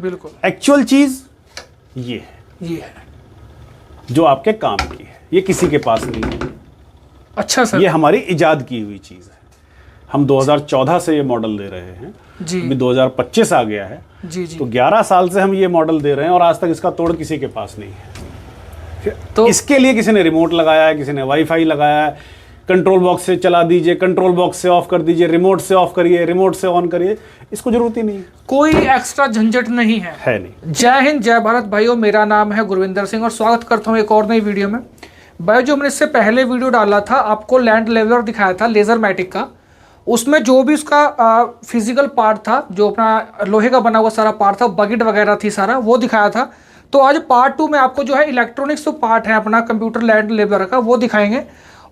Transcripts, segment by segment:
बिल्कुल। एक्चुअल चीज ये है जो आपके काम की है, ये किसी के पास नहीं है। अच्छा सर। ये हमारी इजाद की हुई चीज है। हम 2014 से ये मॉडल दे रहे हैं जी। अभी 2025 आ गया है जी जी। तो 11 साल से हम ये मॉडल दे रहे हैं और आज तक इसका तोड़ किसी के पास नहीं है। तो इसके लिए किसी ने रिमोट लगाया है, किसी ने वाईफाई लगाया है, कंट्रोल बॉक्स से चला दीजिए, कंट्रोल बॉक्स से ऑफ कर दीजिए, रिमोट से ऑफ करिए, रिमोट से ऑन करिए, इसको जरूरत ही नहीं है। कोई एक्स्ट्रा झंझट नहीं है नहीं। जय हिंद, जय भारत भाइयों। मेरा नाम है गुरविंदर सिंह और स्वागत करता हूं एक और नई वीडियो में। भाई जो मैंने इससे पहले वीडियो डाला था, आपको लैंड लेवलर दिखाया था लेजर मैटिक का, उसमें जो भी उसका फिजिकल पार्ट था, जो अपना लोहे का बना हुआ सारा पार्ट था, बकेट वगैरह थी सारा, वो दिखाया था। तो आज पार्ट 2 में आपको जो है इलेक्ट्रॉनिक्स जो पार्ट है अपना कंप्यूटर लैंड लेवलर का, वो दिखाएंगे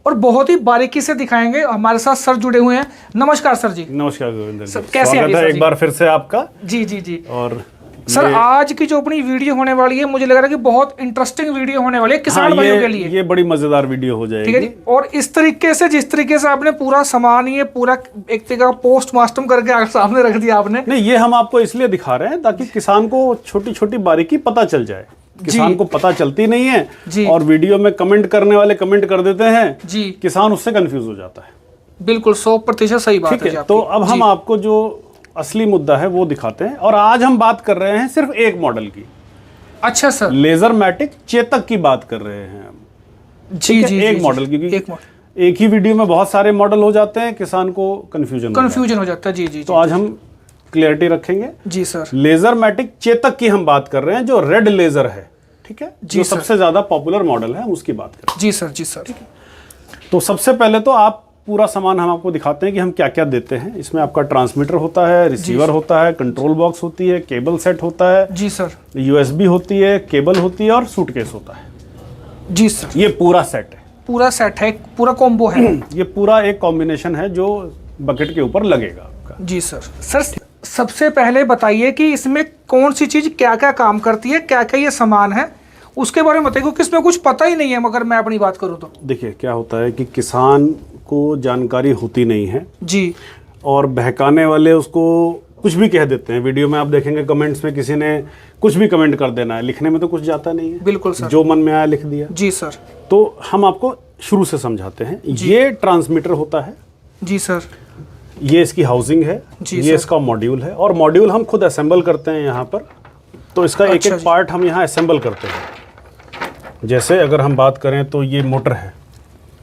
और बहुत ही बारीकी से दिखाएंगे। हमारे साथ सर जुड़े हुए हैं। नमस्कार सर जी। नमस्कार गोविंदर जी, कैसे हैं स्वागत है एक बार फिर से आपका। जी जी जी। और सर आज की जो अपनी वीडियो होने वाली है, मुझे लग रहा है कि बहुत इंटरेस्टिंग वीडियो होने वाली है किसान भाइयों के लिए। ये बड़ी मजेदार वीडियो हो जाएगी। ठीक है जी। और इस तरीके से, जिस तरीके से आपने पूरा सामान ये पूरा एक तरीके का पोस्टमार्टम करके सामने रख दिया आपने। नहीं, ये हम आपको इसलिए दिखा रहे हैं ताकि किसान को छोटी छोटी बारीकी पता चल जाए। किसान को पता चलती नहीं है जी। और वीडियो में कमेंट करने वाले कमेंट कर देते हैं जी, किसान उससे कंफ्यूज हो जाता है। बिल्कुल 100% सही बात है। तो अब हम आपको जो असली मुद्दा है वो दिखाते हैं और आज हम बात कर रहे हैं सिर्फ एक मॉडल की। अच्छा सर। लेजर मैटिक चेतक की बात कर रहे हैं हम। जी जी। एक मॉडल, क्योंकि एक ही वीडियो में बहुत सारे मॉडल हो जाते हैं, किसान को कंफ्यूजन हो जाता है। जी जी। तो आज हम क्लियरिटी रखेंगे। जी सर। लेजर मैटिक चेतक की हम बात कर रहे हैं, जो रेड लेजर है। ठीक है, जो सबसे ज्यादा पॉपुलर मॉडल है, हम उसकी बात करें। जी सर। जी सर। तो सबसे पहले तो आप पूरा सामान हम आपको दिखाते हैं कि हम क्या क्या देते हैं। इसमें आपका ट्रांसमीटर होता है, रिसीवर होता है, कंट्रोल बॉक्स होती है, केबल सेट होता है। जी सर। यूएसबी होती है, केबल होती है और सूटकेस होता है। जी सर। ये पूरा सेट है। पूरा सेट है, पूरा कॉम्बो है। ये पूरा एक कॉम्बिनेशन है जो बकेट के ऊपर लगेगा आपका। जी सर। सर सबसे पहले बताइए कि इसमें कौन सी चीज क्या क्या काम करती है, क्या क्या ये सामान है, उसके बारे में बताइए, क्योंकि इसमें कुछ पता ही नहीं है। मगर मैं अपनी बात करूँ तो देखिए क्या होता है कि किसान को जानकारी होती नहीं है जी, और बहकाने वाले उसको कुछ भी कह देते हैं। वीडियो में आप देखेंगे कमेंट्स में किसी ने कुछ भी कमेंट कर देना है, लिखने में तो कुछ जाता नहीं है। बिल्कुल सर। जो मन में आया लिख दिया। जी सर। तो हम आपको शुरू से समझाते हैं। ये ट्रांसमीटर होता है। जी सर। ये इसकी हाउसिंग है। ये इसका मॉड्यूल है और मॉड्यूल हम खुद असेंबल करते हैं यहाँ पर। तो इसका एक एक पार्ट हम यहाँ असेंबल करते हैं। जैसे अगर हम बात करें तो ये मोटर है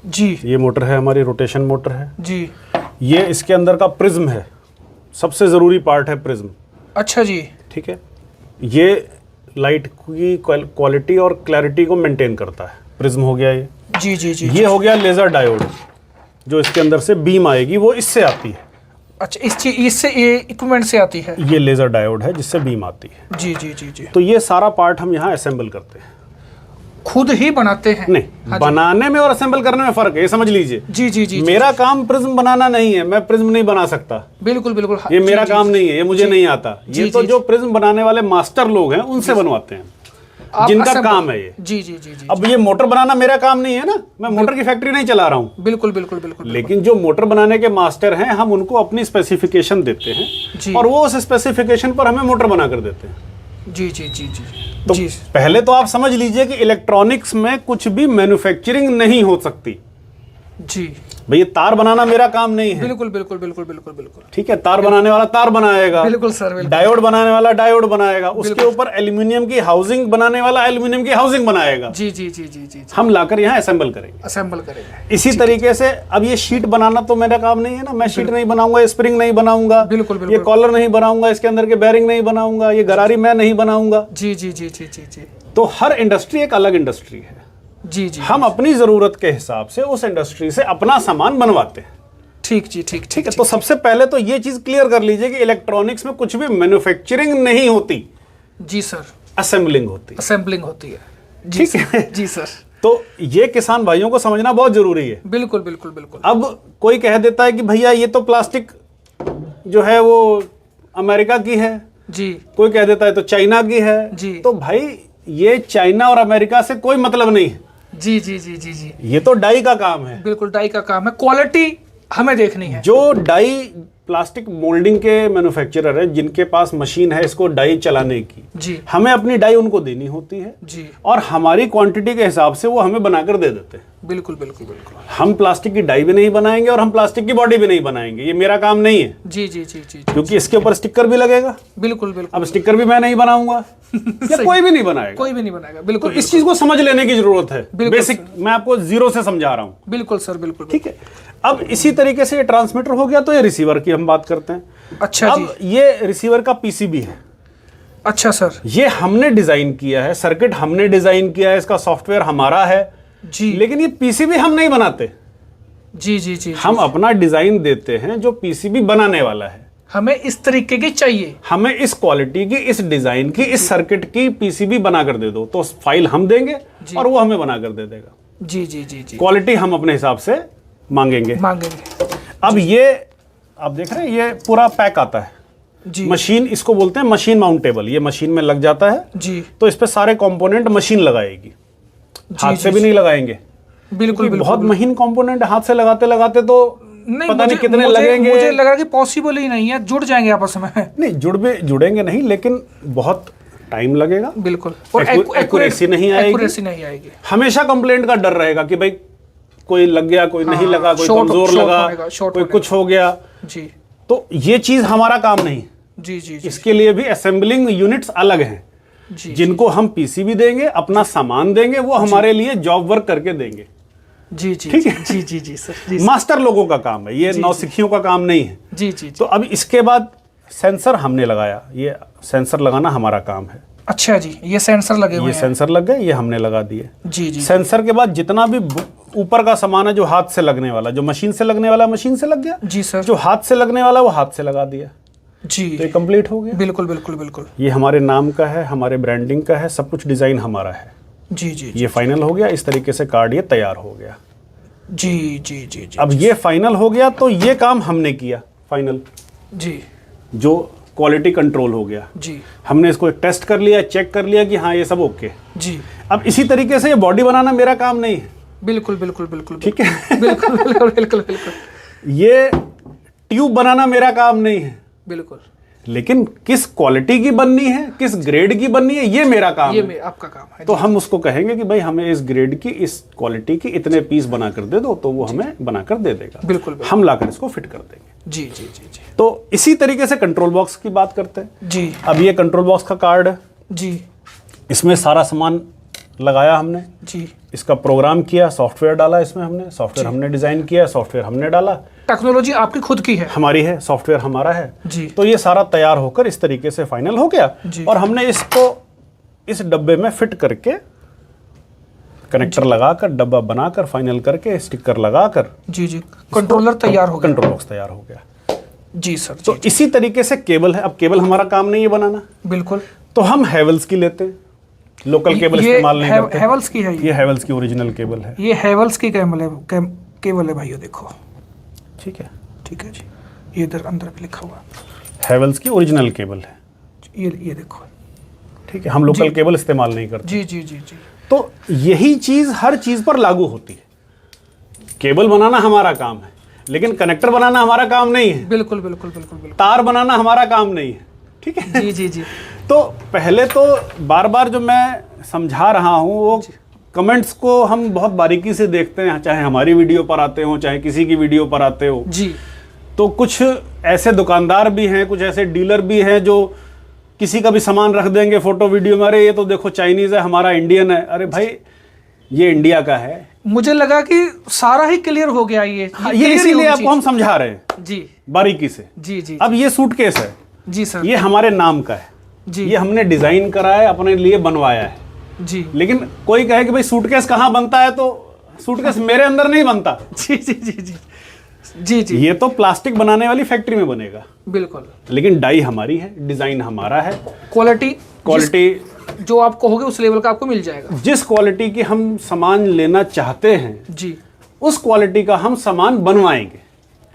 जी, ये मोटर है हमारी, रोटेशन मोटर है जी। ये इसके अंदर का प्रिज्म है, सबसे ज़रूरी पार्ट है प्रिज्म। अच्छा जी। ठीक है, ये लाइट की क्वालिटी और क्लैरिटी को मेंटेन करता है। प्रिज्म हो गया ये। जी जी जी। ये हो गया लेज़र डायोड, जो इसके अंदर से बीम आएगी वो इससे आती है। अच्छा, इससे ये इक्विपमेंट से आती है। ये लेज़र डायोड है जिससे बीम आती है। जी जी जी जी। तो ये सारा पार्ट हम यहाँ असेंबल करते हैं। खुद ही बनाते हैं? नहीं, हाँ, बनाने में और असेंबल करने में फर्क है, ये समझ लीजिए। जी जी जी। मेरा काम प्रिज्म बनाना नहीं है, मैं प्रिज्म नहीं बना सकता। बिल्कुल बिल्कुल। ये मेरा काम नहीं है, ये मुझे नहीं आता। ये तो जो प्रिज्म बनाने वाले मास्टर लोग हैं उनसे बनवाते हैं, जिनका काम है ये। जी जी जी जी। अब ये मोटर बनाना मेरा काम नहीं है ना, मैं मोटर की फैक्ट्री नहीं चला रहा हूँ। बिल्कुल बिल्कुल बिल्कुल। लेकिन जो मोटर बनाने के मास्टर हैं, हम उनको अपनी स्पेसिफिकेशन देते हैं और वो उस स्पेसिफिकेशन पर हमें मोटर बना कर देते हैं। जी जी जी जी। तो पहले तो आप समझ लीजिए कि इलेक्ट्रॉनिक्स में कुछ भी मैन्युफैक्चरिंग नहीं हो सकती। जी भैया, तार बनाना मेरा काम नहीं है। बिल्कुल बिल्कुल बिल्कुल बिल्कुल बिल्कुल। ठीक है, तार बनाने वाला तार बनाएगा। बिल्कुल सर। बिल्कुल। डायोड बनाने वाला डायोड बनाएगा। उसके ऊपर एल्यूमिनियम की हाउसिंग बनाने वाला एल्यूमिनियम की हाउसिंग बनाएगा। जी जी जी जी जी। हम लाकर यहाँ असेंबल करेंगे। असेंबल करेंगे। इसी तरीके से अब ये शीट बनाना तो मेरा काम नहीं है ना, मैं शीट नहीं बनाऊंगा, स्प्रिंग नहीं बनाऊंगा, बिल्कुल बिल्कुल, ये कॉलर नहीं बनाऊंगा, इसके अंदर के बेरिंग नहीं बनाऊंगा, ये गरारी मैं नहीं बनाऊंगा। जी जी जी जी जी जी। तो हर इंडस्ट्री एक अलग इंडस्ट्री है। जी जी। हम अपनी जरूरत के हिसाब से उस इंडस्ट्री से अपना सामान बनवाते हैं। ठीक जी। ठीक ठीक है। तो सबसे पहले तो ये चीज क्लियर कर लीजिए कि इलेक्ट्रॉनिक्स में कुछ भी मैन्युफैक्चरिंग नहीं होती। जी सर। असेंबलिंग होती है। असेंबलिंग होती है। ठीक है जी सर। तो ये किसान भाइयों को समझना बहुत जरूरी है। बिल्कुल बिल्कुल बिल्कुल। अब कोई कह देता है कि भैया ये तो प्लास्टिक जो है वो अमेरिका की है जी, कोई कह देता है तो चाइना की है जी। तो भाई ये चाइना और अमेरिका से कोई मतलब नहीं है। जी जी जी जी जी। ये तो डाई का काम है। बिल्कुल डाई का काम है, क्वालिटी हमें देखनी है। जो डाई प्लास्टिक मोल्डिंग के मैन्युफैक्चरर है जिनके पास मशीन है इसको डाई चलाने की। जी। हमें अपनी डाई उनको देनी होती है जी। और हमारी क्वांटिटी के हिसाब से वो हमें बनाकर दे देते हैं। बिल्कुल बिल्कुल बिल्कुल। हम प्लास्टिक की डाई भी नहीं बनाएंगे और हम प्लास्टिक की बॉडी भी नहीं बनाएंगे, ये मेरा काम नहीं है। जी जी जी जी। क्योंकि इसके ऊपर स्टिकर भी लगेगा। बिल्कुल बिल्कुल। अब स्टिकर भी मैं नहीं बनाऊंगा या कोई भी नहीं बनाएगा। कोई भी नहीं बनाएगा। बिल्कुल। तो इस चीज को समझ लेने की जरूरत है। बेसिक मैं आपको जीरो से समझा रहा हूँ। बिल्कुल सर बिल्कुल। ठीक है। अब इसी तरीके से ये ट्रांसमीटर हो गया, तो ये रिसीवर की हम बात करते हैं। अच्छा अब ये रिसीवर का पीसीबी है। अच्छा सर। ये हमने डिजाइन किया है, सर्किट हमने डिजाइन किया है, इसका सॉफ्टवेयर हमारा है जी। लेकिन ये पीसीबी हम नहीं बनाते। जी जी जी। हम अपना डिजाइन देते हैं जो पीसीबी बनाने वाला है। हमें इस तरीके की चाहिए, हमें इस क्वालिटी की, इस डिजाइन की, इस सर्किट की पीसीबी बनाकर दे दो, तो फाइल हम देंगे और वो हमें बनाकर दे देगा। जी जी जी जी। क्वालिटी हम अपने हिसाब से मांगेंगे। अब ये आप देख रहे हैं ये पूरा पैक आता है जी। मशीन इसको बोलते हैं मशीन माउंटेबल। ये मशीन में लग जाता है जी। तो इस पे सारे कंपोनेंट मशीन लगाएगी, हाथ से भी नहीं लगाएंगे। बिल्कुल बिल्कुल। बहुत महीन कंपोनेंट हाथ से लगाते लगाते तो पता नहीं कितने लगेंगे। मुझे लगा कि पॉसिबल ही नहीं है, जुड़ जाएंगे आपस में। नहीं जुड़ेंगे नहीं, लेकिन बहुत टाइम लगेगा। बिल्कुल। और एक्यूरेसी नहीं आएगी। हमेशा कंप्लेंट का डर रहेगा कि भाई कोई लग गया, कोई नहीं लगा, कोई कमजोर लगा, कोई कुछ हो गया जी। तो ये चीज हमारा काम नहीं। जी जी। इसके लिए भी असेंबलिंग यूनिट्स अलग हैं जी। जिनको हम पीसीबी देंगे, अपना सामान देंगे, वो हमारे लिए जॉब वर्क करके देंगे। जी जी। ठीक है। जी जी जी सर। मास्टर लोगों का काम है ये, नौसिखियों का काम नहीं है। जी जी। तो अब इसके बाद सेंसर हमने लगाया, ये सेंसर लगाना हमारा काम है। अच्छा जी, ये सेंसर लगे हुए हैं। ये सेंसर लग गए, ये हमने लगा दिए। जी जी। सेंसर के बाद जितना भी ऊपर का सामान है जो हाथ से लगने वाला, जो मशीन से लगने वाला मशीन से लग गया। जी सर। जो हाथ से लगने वाला वो हाथ से लगा दिया जी। तो ये कंप्लीट हो गया। बिल्कुल बिल्कुल बिल्कुल। ये हमारे नाम का है, हमारे ब्रांडिंग का है, सब कुछ डिजाइन हमारा है। जी जी। ये फाइनल हो गया, इस तरीके से कार्ड ये तैयार हो गया। जी जी जी जी। अब ये फाइनल हो गया तो ये काम हमने किया फाइनल। जी। जो क्वालिटी कंट्रोल हो गया जी। हमने इसको एक टेस्ट कर लिया, चेक कर लिया कि हाँ ये सब ओके। जी। अब इसी तरीके से ये बॉडी बनाना मेरा काम नहीं है। बिल्कुल बिल्कुल बिल्कुल। ठीक है। बिल्कुल बिल्कुल बिल्कुल बिल्कुल। ये ट्यूब बनाना मेरा काम नहीं है। बिल्कुल। लेकिन किस क्वालिटी की बननी है, किस ग्रेड की बननी है, ये मेरा काम है। ये आपका काम है। तो हम उसको कहेंगे कि भाई हमें इस ग्रेड की, इस क्वालिटी की इतने पीस बनाकर दे दो, तो वो हमें बनाकर दे देगा। बिल्कुल। हम लाकर इसको फिट कर देंगे। जी जी जी जी। तो इसी तरीके से कंट्रोल बॉक्स की बात करते हैं जी। अब ये कंट्रोल बॉक्स का कार्ड है जी। इसमें सारा सामान लगाया हमने जी। इसका प्रोग्राम किया, सॉफ्टवेयर डाला इसमें हमने, सॉफ्टवेयर हमने डिजाइन किया, सॉफ्टवेयर हमने डाला। टेक्नोलॉजी आपकी खुद की है? हमारी है, सॉफ्टवेयर हमारा है जी। तो ये सारा तैयार होकर इस तरीके से फाइनल हो गया और हमने इसको इस डब्बे में फिट करके कनेक्टर लगाकर, डब्बा बनाकर, फाइनल करके, स्टिकर लगाकर जी जी कंट्रोलर तैयार हो गया, कंट्रोल बॉक्स तैयार हो गया। जी सर। तो इसी तरीके से केबल है। अब केबल हमारा काम नहीं है बनाना। बिल्कुल। तो हम हैवेल्स की लेते हैं, लोकल केबल इस्तेमाल नहीं करते। हैवेल्स की है ये हैवेल्स की ओरिजिनल केबल है। ये हैवेल्स की केबल है भाइयों, देखो। ठीक है। ठीक है जी, ये इधर अंदर भी लिखा हुआ हैवेल्स की ओरिजिनल केबल है। ये देखो। ठीक है। हम लोकल केबल इस्तेमाल नहीं करते। जी जी जी जी। तो यही चीज हर चीज पर लागू होती है। केबल बनाना हमारा काम है, लेकिन कनेक्टर बनाना हमारा काम नहीं है। बिल्कुल बिल्कुल बिल्कुल बिल्कुल। तार बनाना हमारा काम नहीं है। ठीक है। जी जी जी। तो पहले तो बार बार जो मैं समझा रहा हूँ वो कमेंट्स को हम बहुत बारीकी से देखते हैं, चाहे हमारी वीडियो पर आते हो, चाहे किसी की वीडियो पर आते हो जी। तो कुछ ऐसे दुकानदार भी हैं, कुछ ऐसे डीलर भी हैं जो किसी का भी सामान रख देंगे फोटो वीडियो में, अरे ये तो देखो चाइनीज है, हमारा इंडियन है। अरे भाई ये इंडिया का है। मुझे लगा कि सारा ही क्लियर हो गया ये इसीलिए आपको हम समझा रहे हैं जी बारीकी से। जी जी। अब ये सूटकेस है जी सर, ये हमारे नाम का है जी। ये हमने डिजाइन करा है, अपने लिए बनवाया है जी। लेकिन कोई कहे कि भाई सूटकेस कहाँ बनता है, तो सूटकेस मेरे अंदर नहीं बनता। जी जी जी जी जी जी। ये तो प्लास्टिक बनाने वाली फैक्ट्री में बनेगा। बिल्कुल। लेकिन डाई हमारी है, डिजाइन हमारा है, क्वालिटी जो आप कहोगे उस लेवल का आपको मिल जाएगा। जिस क्वालिटी की हम सामान लेना चाहते हैं जी, उस क्वालिटी का हम सामान बनवाएंगे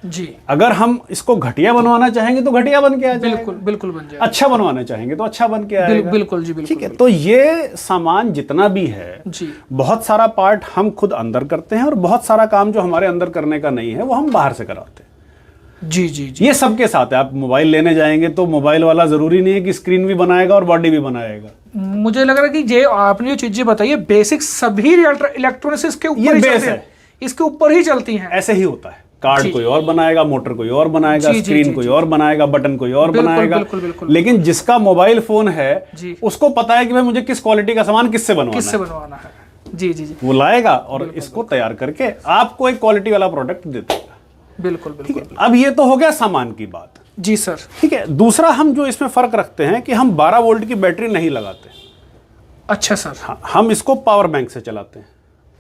जी। अगर हम इसको घटिया बनवाना चाहेंगे तो घटिया बन के आ जाएगा। बिल्कुल बिल्कुल बन जाएगा। अच्छा बनवाना चाहेंगे तो अच्छा बन के आएगा। बिल्कुल जी बिल्कुल। ठीक है। तो ये सामान जितना भी है जी, बहुत सारा पार्ट हम खुद अंदर करते हैं और बहुत सारा काम जो हमारे अंदर करने का नहीं है वो हम बाहर से कराते हैं। जी जी जी। ये सबके साथ है। आप मोबाइल लेने जाएंगे तो मोबाइल वाला जरूरी नहीं है कि स्क्रीन भी बनाएगा और बॉडी भी बनाएगा। मुझे लग रहा है कि ये आपने जो चीजें बताई है बेसिक सभी इलेक्ट्रॉनिक्स के ऊपर ये ही बेस चलते है। हैं, इसके ऊपर ही चलती हैं। ऐसे ही होता है। कार्ड कोई और बनाएगा, मोटर कोई और बनाएगा, जी, जी, स्क्रीन जी, कोई जी। और बनाएगा, बटन कोई और बिल्कुल, बनाएगा। बिल्कुल, बिल्कुल, लेकिन जिसका मोबाइल फोन है जी। उसको पता है कि भाई मुझे किस क्वालिटी का सामान किससे बनवाना है। जी जी जी। वो लाएगा और इसको तैयार करके आपको एक क्वालिटी वाला प्रोडक्ट देता है। बिल्कुल ठीक बिल्कुल। है। अब ये तो हो गया सामान की बात। जी सर। ठीक है। दूसरा हम जो इसमें फर्क रखते हैं कि हम 12 वोल्ट की बैटरी नहीं लगाते। अच्छा सर। हाँ, हम इसको पावर बैंक से चलाते हैं।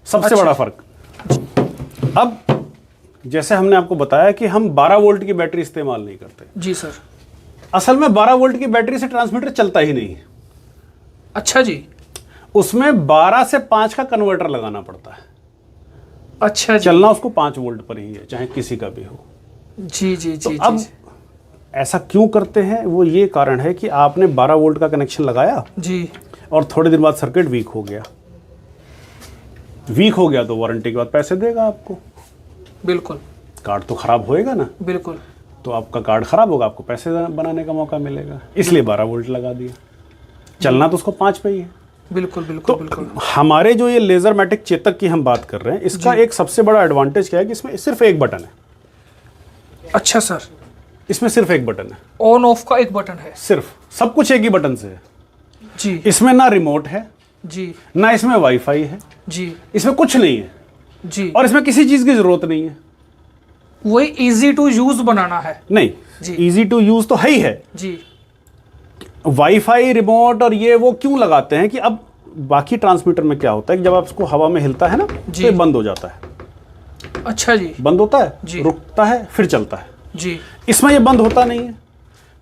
सबसे अच्छा। बड़ा फर्क। अब जैसे हमने आपको बताया कि हम 12 वोल्ट की बैटरी इस्तेमाल नहीं करते। जी सर। असल में 12 वोल्ट की बैटरी से ट्रांसमीटर चलता ही नहीं है। अच्छा जी। उसमें 12 से 5 का कन्वर्टर लगाना पड़ता है। अच्छा जी। चलना उसको 5 वोल्ट पर ही है, चाहे किसी का भी हो। जी जी जी। अब ऐसा क्यों करते हैं? वो ये कारण है कि आपने 12 वोल्ट का कनेक्शन लगाया जी, और थोड़ी देर बाद सर्किट वीक हो गया। वीक हो गया तो वारंटी के बाद पैसे देगा आपको। बिल्कुल। कार्ड तो खराब होएगा ना। बिल्कुल। तो आपका कार्ड खराब होगा, आपको पैसे बनाने का मौका मिलेगा, इसलिए 12 वोल्ट लगा दिया। चलना तो उसको 5 पे ही है। बिल्कुल बिल्कुल तो बिल्कुल। हमारे जो ये लेजर मैटिक चेतक की हम बात कर रहे हैं, इसका एक सबसे बड़ा एडवांटेज क्या है कि इसमें सिर्फ एक बटन है। अच्छा सर। इसमें सिर्फ एक बटन है, ऑन ऑफ का एक बटन है। सिर्फ सब कुछ एक ही बटन से है। जी इसमें ना रिमोट है, जी ना इसमें वाईफाई है, जी इसमें कुछ नहीं है जी। और इसमें किसी चीज की जरूरत नहीं है। वही इजी टू यूज बनाना है। नहीं, जी। इजी टू यूज तो है ही है। जी वाईफाई, रिमोट और ये वो क्यों लगाते हैं कि अब बाकी ट्रांसमीटर में क्या होता है कि जब आप इसको हवा में हिलता है ना तो ये बंद हो जाता है। अच्छा जी। बंद होता है, जी। रुकता है, फिर चलता है। जी इसमें ये बंद होता नहीं है।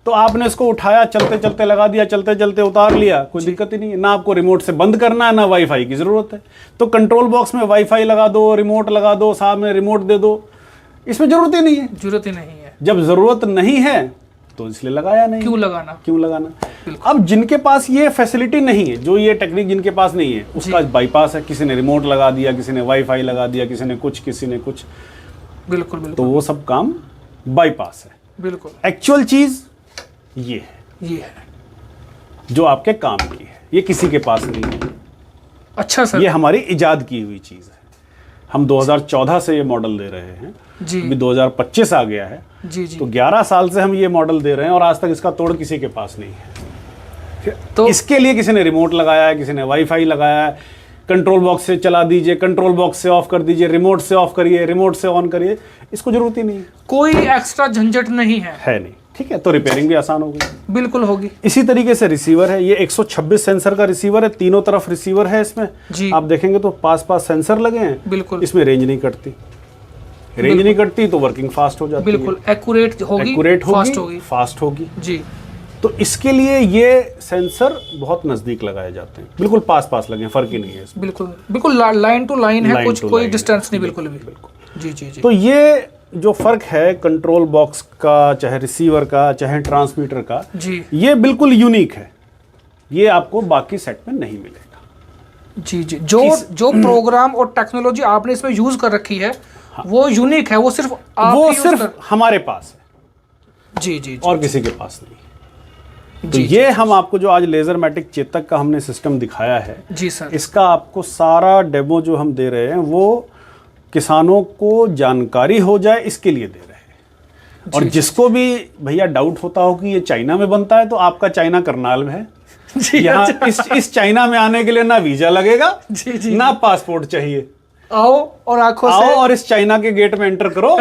तो आपने इसको उठाया, चलते चलते लगा दिया, चलते चलते उतार लिया, कोई दिक्कत ही नहीं है। ना आपको रिमोट से बंद करना है, ना वाईफाई की जरूरत है। तो कंट्रोल बॉक्स में वाईफाई लगा दो, रिमोट लगा दो, सामने रिमोट दे दो, इसमें जरूरत ही नहीं है। जरूरत ही नहीं है। जब जरूरत नहीं है तो इसलिए लगाया नहीं। क्यों लगाना? क्यों लगाना? अब जिनके पास ये फैसिलिटी नहीं है, जो ये टेक्निक जिनके पास नहीं है, उसका बाईपास है। किसी ने रिमोट लगा दिया, किसी ने वाईफाई लगा दिया, किसी ने कुछ, किसी ने कुछ। बिल्कुल तो बिल्कुल वो सब काम बाईपास है। बिल्कुल। एक्चुअल चीज ये है ये है। जो आपके काम की है, ये किसी के पास नहीं है। अच्छा सर। ये हमारी इजाद की हुई चीज है। हम 2014 से ये मॉडल दे रहे हैं, जी अभी 2025 आ गया है। जी जी। तो 11 साल से हम ये मॉडल दे रहे हैं और आज तक इसका तोड़ किसी के पास नहीं है। तो इसके लिए किसी ने रिमोट लगाया है, किसी ने वाईफाई लगाया है। कंट्रोल बॉक्स से चला दीजिए, कंट्रोल बॉक्स से ऑफ कर दीजिए, रिमोट से ऑफ करिए, रिमोट से ऑन करिए, इसको जरूरत ही नहीं है। कोई एक्स्ट्रा झंझट नहीं है। नहीं। ठीक है। तो रिपेयरिंग भी आसान हो गई। बिल्कुल होगी। इसी तरीके से रिसीवर है। ये 126 सेंसर का रिसीवर है, तीनों तरफ रिसीवर है इसमें। जी। आप देखेंगे तो पास पास सेंसर लगे हैं। बिल्कुल। इसमें रेंज नहीं कटती। रेंज नहीं कटती तो वर्किंग फास्ट हो जाती है। बिल्कुल एक्यूरेट होगी, एक्यूरेट फास्ट होगी, होगी। फास्ट होगी। जी तो इसके लिए ये सेंसर बहुत नजदीक लगाए जाते हैं, बिल्कुल पास पास लगे, फर्क ही नहीं है इसमें। बिल्कुल बिल्कुल लाइन टू लाइन है, Line कुछ to कोई line डिस्टेंस है। नहीं बिल्कुल भी। जी जी जी। तो ये जो फर्क है कंट्रोल बॉक्स का, चाहे रिसीवर का, चाहे ट्रांसमीटर का, जी ये बिल्कुल यूनिक है। ये आपको बाकी सेट में नहीं मिलेगा। जी जी। जो प्रोग्राम और टेक्नोलॉजी आपने इसमें यूज कर रखी है वो यूनिक है, वो सिर्फ आप वो ही use सिर्फ हमारे पास है जी जी जी। और किसी के पास नहीं। तो जी, ये हम आपको जो आज लेजर मैटिक चेतक का हमने सिस्टम दिखाया है, जी सर। इसका आपको सारा डेमो जो हम दे रहे हैं वो किसानों को जानकारी हो जाए इसके लिए दे रहे हैं। और जिसको भी भैया डाउट होता हो कि ये चाइना में बनता है, तो आपका चाइना करनाल में है। जी यहाँ अच्छा। इस चाइना में आने के लिए ना वीजा लगेगा, जी जी। ना पासपोर्ट चाहिए। आओ और आंखों आओ से और इस चाइना के गेट में एंटर करो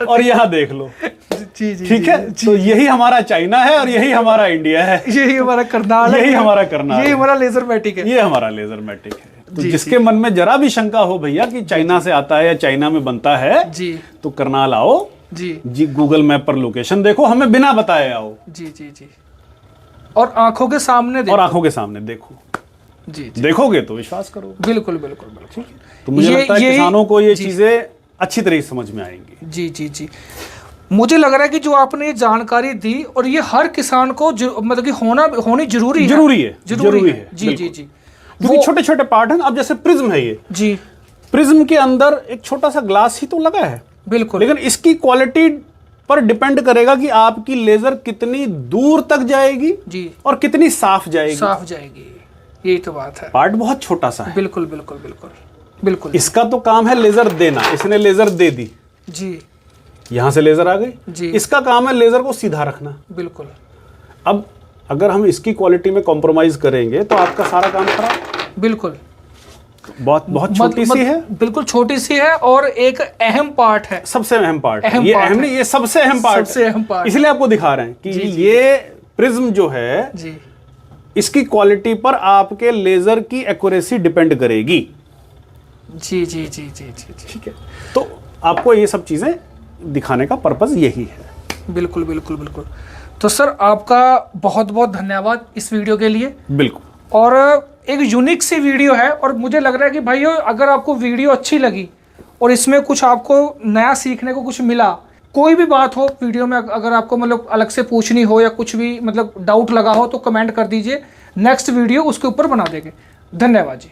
और यहाँ देख लो। जी जी। ठीक है। तो यही हमारा चाइना है और यही हमारा इंडिया है। यही हमारा करनाल है, यही हमारा करनाल यही है। हमारा लेजर मैटिक है। ये हमारा लेजर मैटिक है। तो जी, जिसके मन में जरा भी शंका हो भैया कि चाइना से आता है या चाइना में बनता है, जी तो करनाल आओ जी जी, गूगल मैप पर लोकेशन देखो, हमें बिना बताए आओ जी जी जी। और आंखों के सामने देखो। और आंखों के सामने देखो। जी जी। देखोगे तो विश्वास करो। बिल्कुल बिल्कुल बिल्कुल। तो मुझे लगता है ये- किसानों को ये जी। चीजें अच्छी तरह से समझ में आएंगी। जी जी जी। मुझे लग रहा है कि जो आपने ये जानकारी दी और ये हर किसान को मतलब कि होनी जरूरी है। जरूरी है। जी जी बिल्कुल। जी। क्योंकि छोटे छोटे पार्ट हैं। अब जैसे प्रिज्म है, ये जी प्रिज्म के अंदर एक छोटा सा ग्लास ही तो लगा है, बिल्कुल। लेकिन इसकी क्वालिटी पर डिपेंड करेगा कि आपकी लेजर कितनी दूर तक जाएगी जी और कितनी साफ जाएगी। साफ जाएगी, यही तो बात है। पार्ट बहुत छोटा सा है। बिल्कुल बिल्कुल बिल्कुल बिल्कुल। इसका तो काम है लेजर देना, इसने लेजर दे दी जी, यहां से लेजर आ गई जी। इसका काम है लेजर को सीधा रखना। बिल्कुल। अब अगर हम इसकी क्वालिटी में कॉम्प्रोमाइज करेंगे तो आपका सारा काम खराब। बिल्कुल। बहुत बहुत छोटी सी है, बिल्कुल छोटी सी है और एक अहम पार्ट है, सबसे अहम पार्ट। अहम ये पार्ट अहम है। नहीं, ये सबसे अहम पार्ट, सबसे अहम पार्ट। इसलिए आपको दिखा रहे हैं कि जी, जी, ये प्रिज्म जो है जी इसकी क्वालिटी पर आपके लेजर की एक्यूरेसी डिपेंड करेगी। जी जी जी जी जी जी। ठीक है, तो आपको ये सब चीजें दिखाने का पर्पस यही है। बिल्कुल बिल्कुल बिल्कुल। तो सर आपका बहुत बहुत धन्यवाद इस वीडियो के लिए। बिल्कुल। और एक यूनिक सी वीडियो है और मुझे लग रहा है कि भाइयों अगर आपको वीडियो अच्छी लगी और इसमें कुछ आपको नया सीखने को कुछ मिला, कोई भी बात हो वीडियो में अगर आपको मतलब अलग से पूछनी हो या कुछ भी मतलब डाउट लगा हो तो कमेंट कर दीजिए, नेक्स्ट वीडियो उसके ऊपर बना देंगे। धन्यवाद जी।